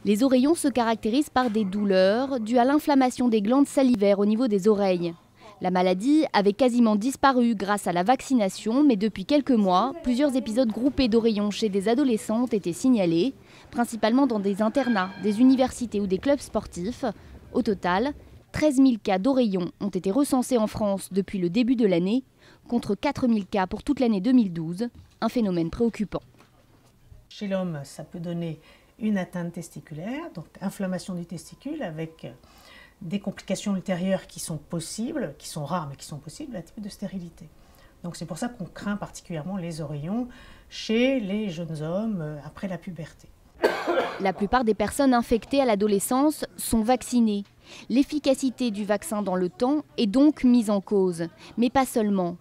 Les oreillons se caractérisent par des douleurs dues à l'inflammation des glandes salivaires au niveau des oreilles. La maladie avait quasiment disparu grâce à la vaccination, mais depuis quelques mois, plusieurs épisodes groupés d'oreillons chez des adolescents ont été signalés, principalement dans des internats, des universités ou des clubs sportifs. Au total, 13 000 cas d'oreillons ont été recensés en France depuis le début de l'année, contre 4 000 cas pour toute l'année 2012, un phénomène préoccupant. Chez l'homme, ça peut donner une atteinte testiculaire, donc inflammation des testicules avec des complications ultérieures qui sont possibles, qui sont rares mais qui sont possibles, à type de stérilité. Donc c'est pour ça qu'on craint particulièrement les oreillons chez les jeunes hommes après la puberté. La plupart des personnes infectées à l'adolescence sont vaccinées. L'efficacité du vaccin dans le temps est donc mise en cause, mais pas seulement.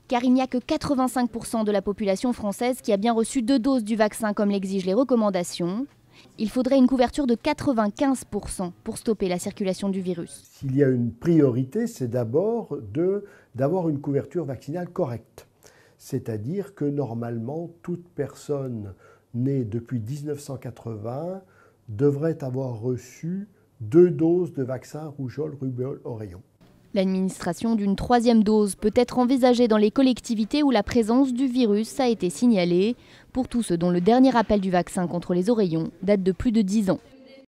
Car il n'y a que 85% de la population française qui a bien reçu 2 doses du vaccin comme l'exigent les recommandations. Il faudrait une couverture de 95% pour stopper la circulation du virus. S'il y a une priorité, c'est d'abord d'avoir une couverture vaccinale correcte. C'est-à-dire que normalement, toute personne née depuis 1980 devrait avoir reçu 2 doses de vaccin rougeole, rubéole, oreillon. L'administration d'une 3e dose peut être envisagée dans les collectivités où la présence du virus a été signalée, pour tous ceux dont le dernier rappel du vaccin contre les oreillons date de plus de 10 ans.